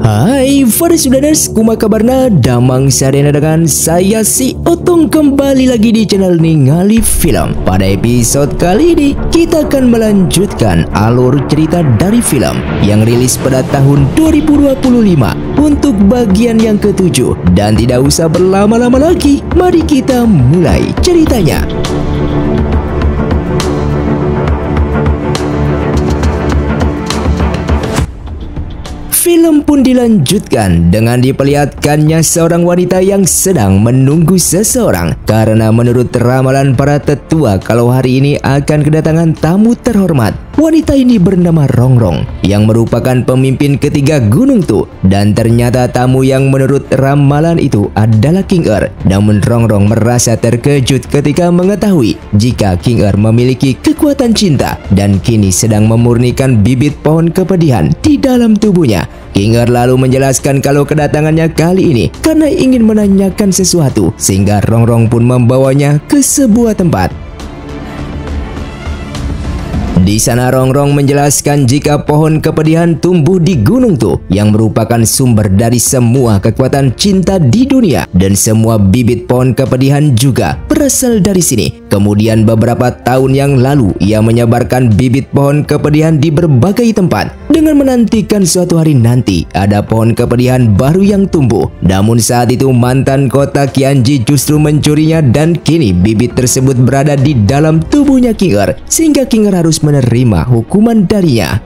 Hai para saudara, kumaha kabarna? Damang sarena dengan saya si Otong kembali lagi di channel Ningali Film. Pada episode kali ini kita akan melanjutkan alur cerita dari film yang rilis pada tahun 2025 untuk bagian yang ketujuh. Dan tidak usah berlama-lama lagi, mari kita mulai ceritanya. Film pun dilanjutkan dengan diperlihatkannya seorang wanita yang sedang menunggu seseorang. Karena menurut ramalan para tetua kalau hari ini akan kedatangan tamu terhormat. Wanita ini bernama Rongrong yang merupakan pemimpin ketiga gunung tuh. Dan ternyata tamu yang menurut ramalan itu adalah King Er. Namun Rongrong merasa terkejut ketika mengetahui jika King Er memiliki kekuatan cinta dan kini sedang memurnikan bibit pohon kepedihan di dalam tubuhnya. King Er lalu menjelaskan kalau kedatangannya kali ini karena ingin menanyakan sesuatu, sehingga Rongrong pun membawanya ke sebuah tempat. Di sana Rongrong menjelaskan jika pohon kepedihan tumbuh di gunung tuh yang merupakan sumber dari semua kekuatan cinta di dunia, dan semua bibit pohon kepedihan juga berasal dari sini. Kemudian beberapa tahun yang lalu ia menyebarkan bibit pohon kepedihan di berbagai tempat dengan menantikan suatu hari nanti ada pohon kepedihan baru yang tumbuh. Namun saat itu mantan kota Qianji justru mencurinya dan kini bibit tersebut berada di dalam tubuhnya King Er, sehingga King Er harus menerima hukuman darinya.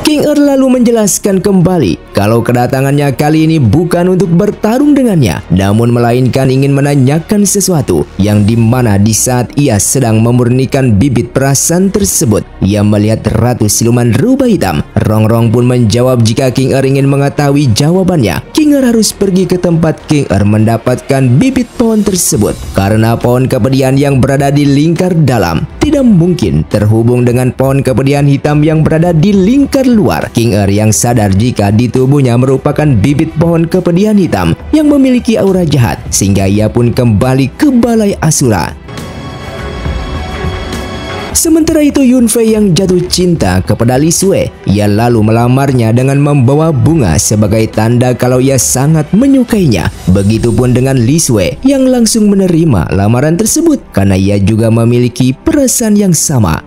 King Er lalu menjelaskan kembali kalau kedatangannya kali ini bukan untuk bertarung dengannya, namun melainkan ingin menanyakan sesuatu yang dimana di saat ia sedang memurnikan bibit perasaan tersebut, ia melihat Ratu Siluman Rubah Hitam. Rongrong pun menjawab jika King Er ingin mengetahui jawabannya, King Er harus pergi ke tempat King Er mendapatkan bibit pohon tersebut. Karena pohon kepedihan yang berada di lingkar dalam tidak mungkin terhubung dengan pohon kepedihan hitam yang berada di lingkar luar. King Er yang sadar jika di tubuhnya merupakan bibit pohon kepedihan hitam yang memiliki aura jahat, sehingga ia pun kembali ke Balai Asura. Sementara itu Yunfei yang jatuh cinta kepada Li Sue, ia lalu melamarnya dengan membawa bunga sebagai tanda kalau ia sangat menyukainya. Begitupun dengan Li Sue yang langsung menerima lamaran tersebut karena ia juga memiliki perasaan yang sama.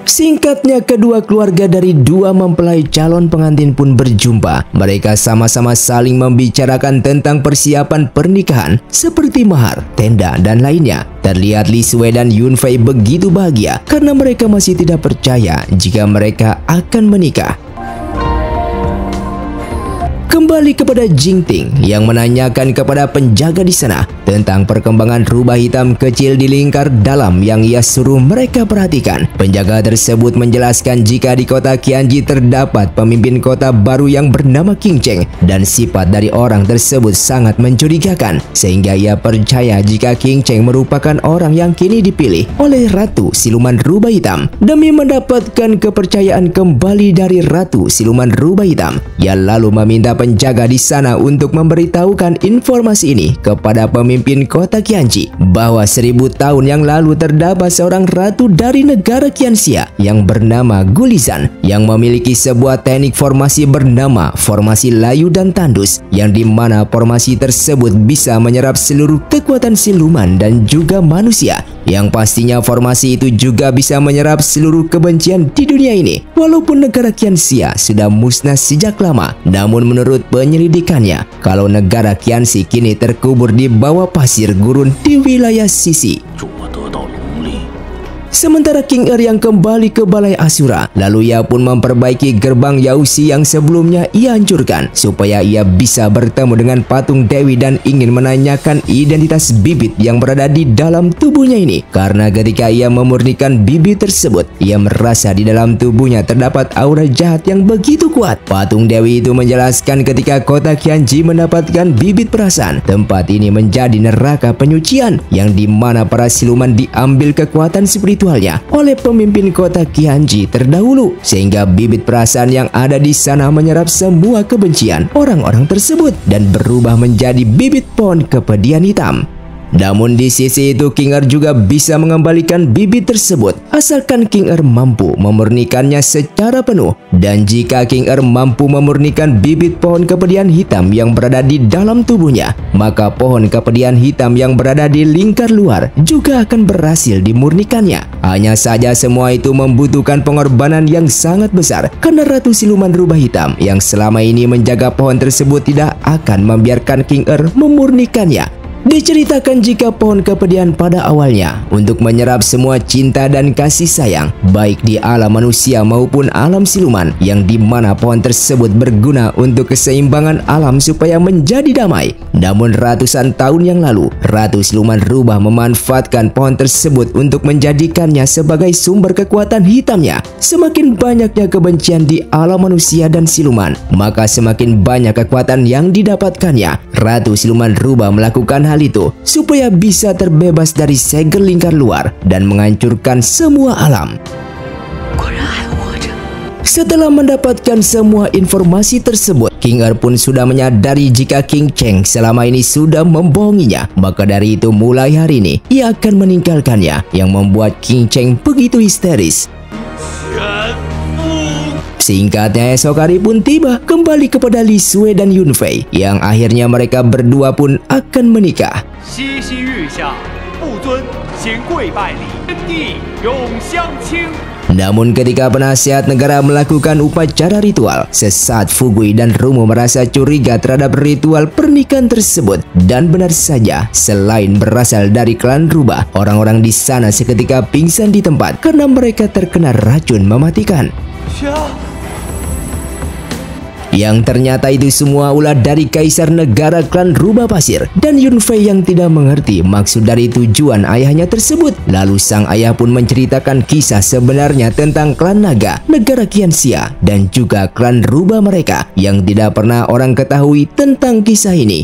Singkatnya, kedua keluarga dari dua mempelai calon pengantin pun berjumpa. Mereka sama-sama saling membicarakan tentang persiapan pernikahan seperti mahar, tenda, dan lainnya. Terlihat Li Sue dan Yunfei begitu bahagia karena mereka masih tidak percaya jika mereka akan menikah. Kembali kepada Jingting yang menanyakan kepada penjaga di sana tentang perkembangan rubah hitam kecil di lingkar dalam yang ia suruh mereka perhatikan. Penjaga tersebut menjelaskan jika di kota Qianji terdapat pemimpin kota baru yang bernama King Cheng, dan sifat dari orang tersebut sangat mencurigakan, sehingga ia percaya jika King Cheng merupakan orang yang kini dipilih oleh Ratu Siluman Rubah Hitam. Demi mendapatkan kepercayaan kembali dari Ratu Siluman Rubah Hitam, ia lalu meminta penjaga di sana untuk memberitahukan informasi ini kepada pemimpin kota Qianji bahwa 1000 tahun yang lalu terdapat seorang ratu dari negara Qianxia yang bernama Gulizan yang memiliki sebuah teknik formasi bernama formasi layu dan tandus, yang dimana formasi tersebut bisa menyerap seluruh kekuatan siluman dan juga manusia. Yang pastinya formasi itu juga bisa menyerap seluruh kebencian di dunia ini. Walaupun negara Qianxia sudah musnah sejak lama, namun menurut penyelidikannya, kalau negara Qianxi kini terkubur di bawah pasir gurun di wilayah Sisi. Sementara King Er yang kembali ke Balai Asura, lalu ia pun memperbaiki gerbang Yausi yang sebelumnya ia hancurkan supaya ia bisa bertemu dengan patung Dewi dan ingin menanyakan identitas bibit yang berada di dalam tubuhnya ini. Karena ketika ia memurnikan bibit tersebut, ia merasa di dalam tubuhnya terdapat aura jahat yang begitu kuat. Patung Dewi itu menjelaskan ketika kota Qianji mendapatkan bibit perasaan, tempat ini menjadi neraka penyucian yang dimana para siluman diambil kekuatan spiritual ritualnya oleh pemimpin kota Qianji terdahulu, sehingga bibit perasaan yang ada di sana menyerap semua kebencian orang-orang tersebut dan berubah menjadi bibit pohon kepedihan hitam. Namun di sisi itu King Er juga bisa mengembalikan bibit tersebut asalkan King Er mampu memurnikannya secara penuh. Dan jika King Er mampu memurnikan bibit pohon kepedihan hitam yang berada di dalam tubuhnya, maka pohon kepedihan hitam yang berada di lingkar luar juga akan berhasil dimurnikannya. Hanya saja semua itu membutuhkan pengorbanan yang sangat besar karena Ratu Siluman Rubah Hitam yang selama ini menjaga pohon tersebut tidak akan membiarkan King Er memurnikannya. Diceritakan jika pohon kepedihan pada awalnya untuk menyerap semua cinta dan kasih sayang baik di alam manusia maupun alam siluman, yang dimana pohon tersebut berguna untuk keseimbangan alam supaya menjadi damai. Namun ratusan tahun yang lalu Ratu Siluman Rubah memanfaatkan pohon tersebut untuk menjadikannya sebagai sumber kekuatan hitamnya. Semakin banyaknya kebencian di alam manusia dan siluman, maka semakin banyak kekuatan yang didapatkannya. Ratu Siluman Rubah melakukan hal itu supaya bisa terbebas dari segel lingkar luar dan menghancurkan semua alam. Setelah mendapatkan semua informasi tersebut, King Er pun sudah menyadari jika King Cheng selama ini sudah membohonginya. Maka dari itu mulai hari ini ia akan meninggalkannya, yang membuat King Cheng begitu histeris. Singkatnya esok hari pun tiba kembali kepada Li Sui dan Yun Fei, yang akhirnya mereka berdua pun akan menikah. Namun ketika penasihat negara melakukan upacara ritual, sesaat Fugui dan Rumo merasa curiga terhadap ritual pernikahan tersebut. Dan benar saja, selain berasal dari klan Rubah, orang-orang di sana seketika pingsan di tempat karena mereka terkena racun mematikan. Yang ternyata itu semua ulah dari kaisar negara klan Rubah Pasir dan Yun Fei yang tidak mengerti maksud dari tujuan ayahnya tersebut. Lalu sang ayah pun menceritakan kisah sebenarnya tentang klan naga, negara Qianxia, dan juga klan Rubah mereka yang tidak pernah orang ketahui tentang kisah ini.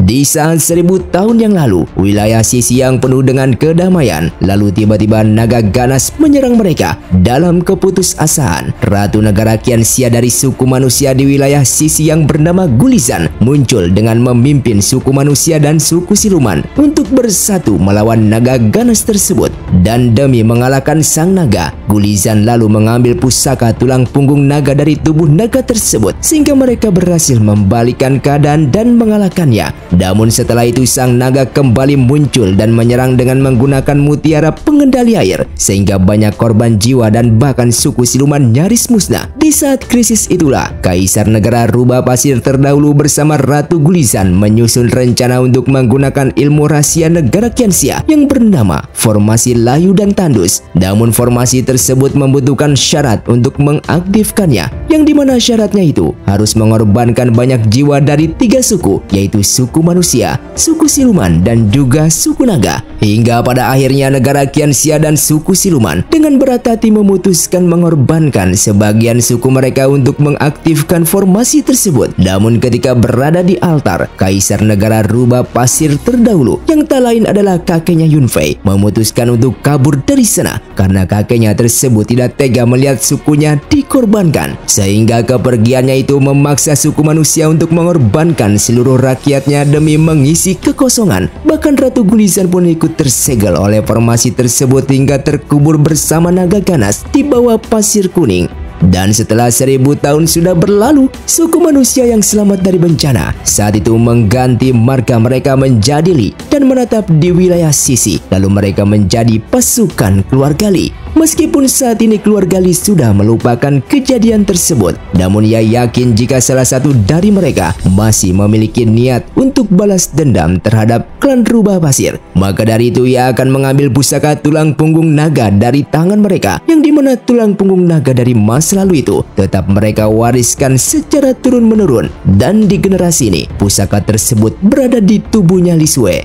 Di saat 1000 tahun yang lalu, wilayah sisi yang penuh dengan kedamaian, lalu tiba-tiba naga ganas menyerang mereka. Dalam keputusasaan, Ratu Negara Qianxia dari suku manusia di wilayah sisi yang bernama Gulizan muncul dengan memimpin suku manusia dan suku siluman untuk bersatu melawan naga ganas tersebut. Dan demi mengalahkan sang naga, Gulizan lalu mengambil pusaka tulang punggung naga dari tubuh naga tersebut sehingga mereka berhasil membalikkan keadaan dan mengalahkannya. Namun setelah itu sang naga kembali muncul dan menyerang dengan menggunakan mutiara pengendali air sehingga banyak korban jiwa dan bahkan suku siluman nyaris musnah. Di saat krisis itulah Kaisar Negara Rubah Pasir terdahulu bersama Ratu Gulizan menyusun rencana untuk menggunakan ilmu rahasia negara Qianxia yang bernama formasi layu dan tandus. Namun formasi tersebut membutuhkan syarat untuk mengaktifkannya, yang dimana syaratnya itu harus mengorbankan banyak jiwa dari 3 suku, yaitu suku manusia, suku siluman, dan juga suku naga. Hingga pada akhirnya negara Qianxia dan suku siluman dengan berat hati memutuskan mengorbankan sebagian suku mereka untuk mengaktifkan formasi tersebut. Namun ketika berada di altar, Kaisar Negara Rubah Pasir terdahulu yang tak lain adalah kakeknya Yun Fei memutuskan untuk kabur dari sana karena kakeknya tersebut tidak tega melihat sukunya dikorbankan, sehingga kepergiannya itu memaksa suku manusia untuk mengorbankan seluruh rakyatnya demi mengisi kekosongan. Bahkan Ratu Gulizan pun ikut tersegel oleh formasi tersebut hingga terkubur bersama naga ganas di bawah pasir kuning. Dan setelah 1000 tahun sudah berlalu, suku manusia yang selamat dari bencana saat itu mengganti marga mereka menjadi Li dan menetap di wilayah sisi. Lalu mereka menjadi pasukan keluarga Li. Meskipun saat ini keluarga Li sudah melupakan kejadian tersebut, namun ia yakin jika salah satu dari mereka masih memiliki niat untuk balas dendam terhadap klan Rubah Pasir. Maka dari itu ia akan mengambil pusaka tulang punggung naga dari tangan mereka, yang dimana tulang punggung naga dari masa lalu itu tetap mereka wariskan secara turun-menurun. Dan di generasi ini, pusaka tersebut berada di tubuhnya Li Sui.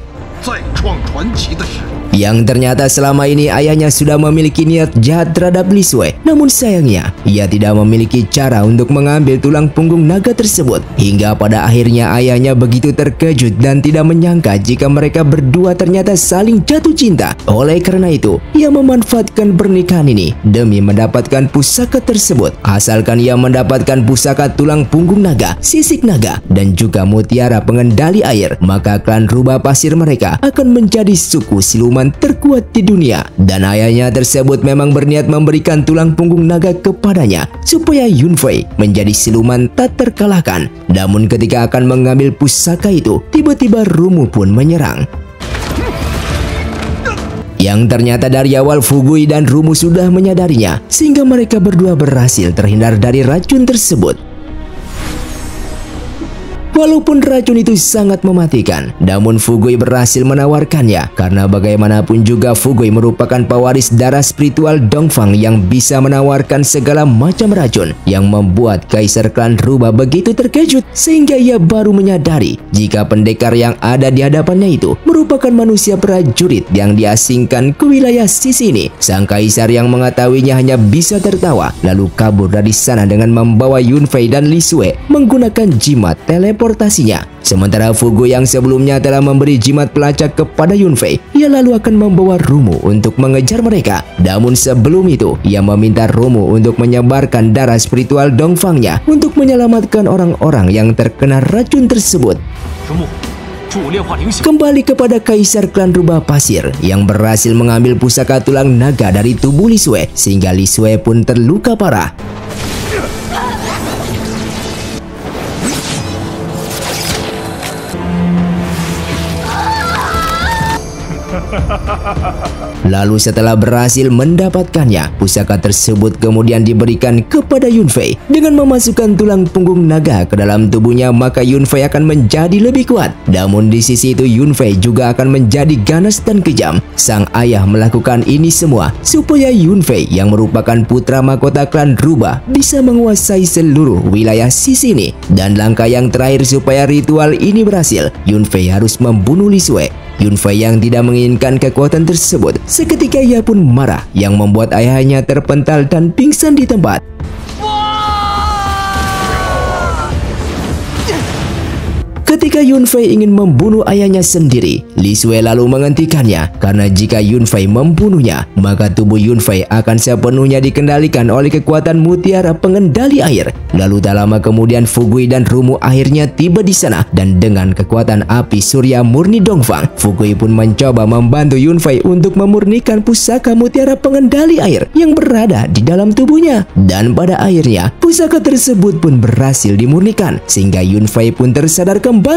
yang ternyata selama ini ayahnya sudah memiliki niat jahat terhadap Li Sui. Namun sayangnya, ia tidak memiliki cara untuk mengambil tulang punggung naga tersebut. Hingga pada akhirnya ayahnya begitu terkejut dan tidak menyangka jika mereka berdua ternyata saling jatuh cinta. Oleh karena itu, ia memanfaatkan pernikahan ini demi mendapatkan pusaka tersebut. Asalkan ia mendapatkan pusaka tulang punggung naga, sisik naga, dan juga mutiara pengendali air, maka klan rubah pasir mereka akan menjadi suku siluman terkuat di dunia. Dan ayahnya tersebut memang berniat memberikan tulang punggung naga kepadanya supaya Yun Fei menjadi siluman tak terkalahkan. Namun ketika akan mengambil pusaka itu, tiba-tiba Rumu pun menyerang. Yang ternyata dari awal Fugui dan Rumu sudah menyadarinya, sehingga mereka berdua berhasil terhindar dari racun tersebut. Walaupun racun itu sangat mematikan, namun Fugui berhasil menawarkannya karena bagaimanapun juga Fugui merupakan pewaris darah spiritual Dongfang yang bisa menawarkan segala macam racun, yang membuat Kaisar Klan Rubah begitu terkejut sehingga ia baru menyadari jika pendekar yang ada di hadapannya itu merupakan manusia prajurit yang diasingkan ke wilayah sisi ini. Sang Kaisar yang mengetahuinya hanya bisa tertawa lalu kabur dari sana dengan membawa Yun Fei dan Li Sui menggunakan jimat teleportasinya. Sementara Fugui yang sebelumnya telah memberi jimat pelacak kepada Yun Fei, ia lalu akan membawa Rumu untuk mengejar mereka. Namun sebelum itu, ia meminta Rumu untuk menyebarkan darah spiritual Dongfangnya untuk menyelamatkan orang-orang yang terkena racun tersebut. Kembali kepada Kaisar Klan Rubah Pasir yang berhasil mengambil pusaka tulang naga dari tubuh Li Sui, sehingga Li Sui pun terluka parah. Lalu setelah berhasil mendapatkannya, pusaka tersebut kemudian diberikan kepada Yun Fei. Dengan memasukkan tulang punggung naga ke dalam tubuhnya, maka Yun Fei akan menjadi lebih kuat. Namun di sisi itu Yun Fei juga akan menjadi ganas dan kejam. Sang ayah melakukan ini semua supaya Yun Fei yang merupakan putra mahkota klan Rubah bisa menguasai seluruh wilayah sisi ini. Dan langkah yang terakhir supaya ritual ini berhasil, Yun Fei harus membunuh Li Sui. Yun Fei yang tidak menginginkan kekuatan tersebut, seketika ia pun marah yang membuat ayahnya terpental dan pingsan di tempat. Ketika Yun Fei ingin membunuh ayahnya sendiri, Li Sui lalu menghentikannya karena jika Yun Fei membunuhnya, maka tubuh Yun Fei akan sepenuhnya dikendalikan oleh kekuatan mutiara pengendali air. Lalu tak lama kemudian Fugui dan Rumu akhirnya tiba di sana dan dengan kekuatan api surya murni Dongfang, Fugui pun mencoba membantu Yun Fei untuk memurnikan pusaka mutiara pengendali air yang berada di dalam tubuhnya. Dan pada akhirnya pusaka tersebut pun berhasil dimurnikan sehingga Yun Fei pun tersadar kembali.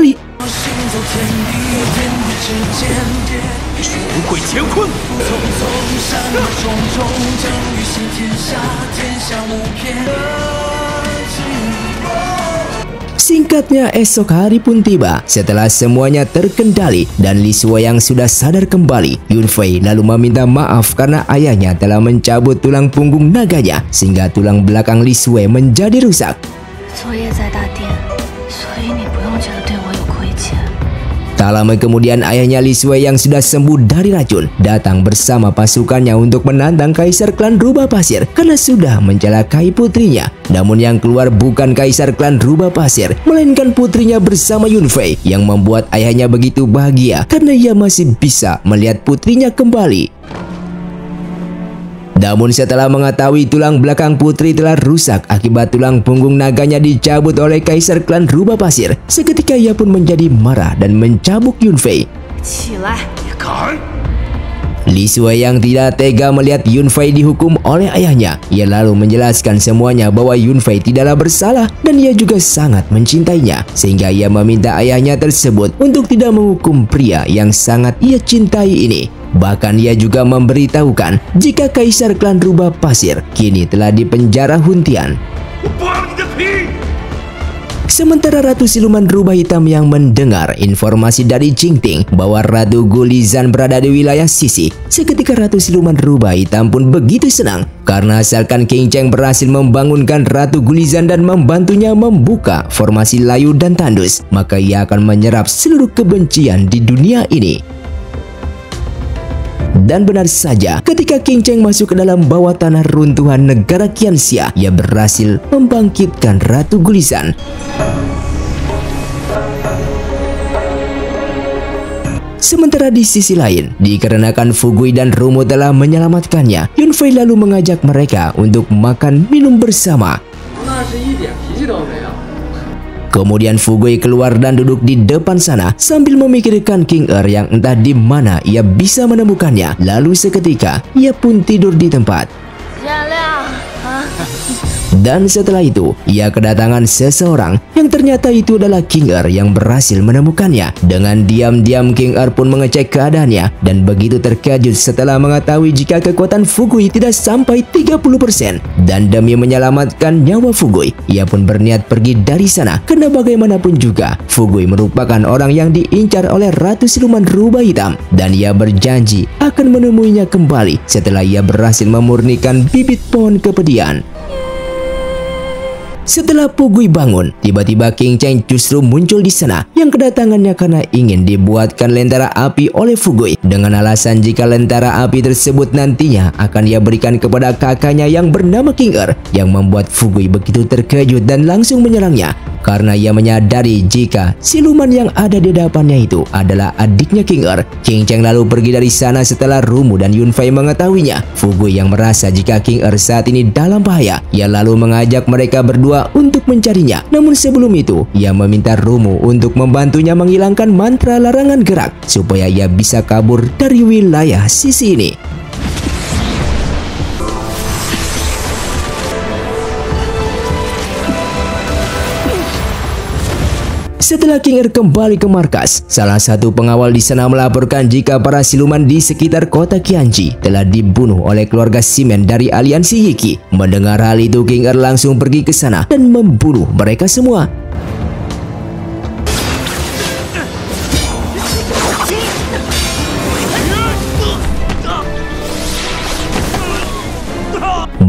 Singkatnya, esok hari pun tiba. Setelah semuanya terkendali dan Li Sui yang sudah sadar kembali, Yun Fei lalu meminta maaf karena ayahnya telah mencabut tulang punggung naganya sehingga tulang belakang Li Sui menjadi rusak. Tak lama kemudian ayahnya Li Sui yang sudah sembuh dari racun datang bersama pasukannya untuk menantang Kaisar Klan Rubah Pasir karena sudah mencelakai putrinya. Namun yang keluar bukan Kaisar Klan Rubah Pasir, melainkan putrinya bersama Yun Fei yang membuat ayahnya begitu bahagia karena ia masih bisa melihat putrinya kembali. Namun setelah mengetahui tulang belakang putri telah rusak akibat tulang punggung naganya dicabut oleh Kaisar Klan Rubah Pasir, seketika ia pun menjadi marah dan mencambuk Yun Fei. Li Sui yang tidak tega melihat Yun Fei dihukum oleh ayahnya, ia lalu menjelaskan semuanya bahwa Yun Fei tidaklah bersalah dan ia juga sangat mencintainya, sehingga ia meminta ayahnya tersebut untuk tidak menghukum pria yang sangat ia cintai ini. Bahkan ia juga memberitahukan jika Kaisar Klan Rubah Pasir kini telah dipenjara Huntian. Sementara Ratu Siluman Rubah Hitam yang mendengar informasi dari Jingting bahwa Ratu Gulizan berada di wilayah sisi, seketika Ratu Siluman Rubah Hitam pun begitu senang karena asalkan King Cheng berhasil membangunkan Ratu Gulizan dan membantunya membuka formasi layu dan tandus, maka ia akan menyerap seluruh kebencian di dunia ini. Dan benar saja, ketika King Cheng masuk ke dalam bawah tanah runtuhan negara Qianxia, ia berhasil membangkitkan Ratu Gulisan. Sementara di sisi lain, dikarenakan Fugui dan Rumo telah menyelamatkannya, Yunfei lalu mengajak mereka untuk makan minum bersama. Kemudian Fugui keluar dan duduk di depan sana sambil memikirkan King Er yang entah di mana ia bisa menemukannya. Lalu seketika, ia pun tidur di tempat. Dan setelah itu, ia kedatangan seseorang yang ternyata itu adalah King Er yang berhasil menemukannya. Dengan diam-diam King Er pun mengecek keadaannya dan begitu terkejut setelah mengetahui jika kekuatan Fugui tidak sampai 30%. Dan demi menyelamatkan nyawa Fugui, ia pun berniat pergi dari sana karena bagaimanapun juga Fugui merupakan orang yang diincar oleh Ratu Siluman Rubah Hitam dan ia berjanji akan menemuinya kembali setelah ia berhasil memurnikan bibit pohon kepedihan. Setelah Fugui bangun, tiba-tiba King Cheng justru muncul di sana yang kedatangannya karena ingin dibuatkan lentera api oleh Fugui dengan alasan jika lentera api tersebut nantinya akan ia berikan kepada kakaknya yang bernama King Er, yang membuat Fugui begitu terkejut dan langsung menyerangnya karena ia menyadari jika siluman yang ada di hadapannya itu adalah adiknya King Er. King Cheng lalu pergi dari sana setelah Rumu dan Yunfei mengetahuinya. Fugui yang merasa jika King Er saat ini dalam bahaya, ia lalu mengajak mereka berdua untuk mencarinya. Namun sebelum itu, ia meminta Rumu untuk membantunya menghilangkan mantra larangan gerak supaya ia bisa kabur dari wilayah sisi ini. Setelah King Er kembali ke markas, salah satu pengawal di sana melaporkan jika para siluman di sekitar kota Qianji telah dibunuh oleh keluarga Shimen dari aliansi Yiki. Mendengar hal itu, King Er langsung pergi ke sana dan membunuh mereka semua.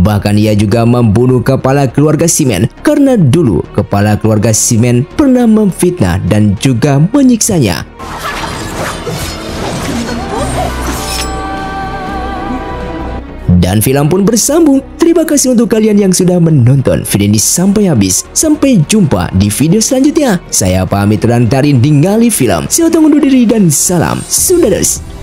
Bahkan ia juga membunuh kepala keluarga Shimen karena dulu kepala keluarga Shimen pernah memfitnah dan juga menyiksanya. Dan film pun bersambung. Terima kasih untuk kalian yang sudah menonton video ini sampai habis. Sampai jumpa di video selanjutnya. Saya pamit dari Ningali Film. Saya undur diri dan salam Sundados.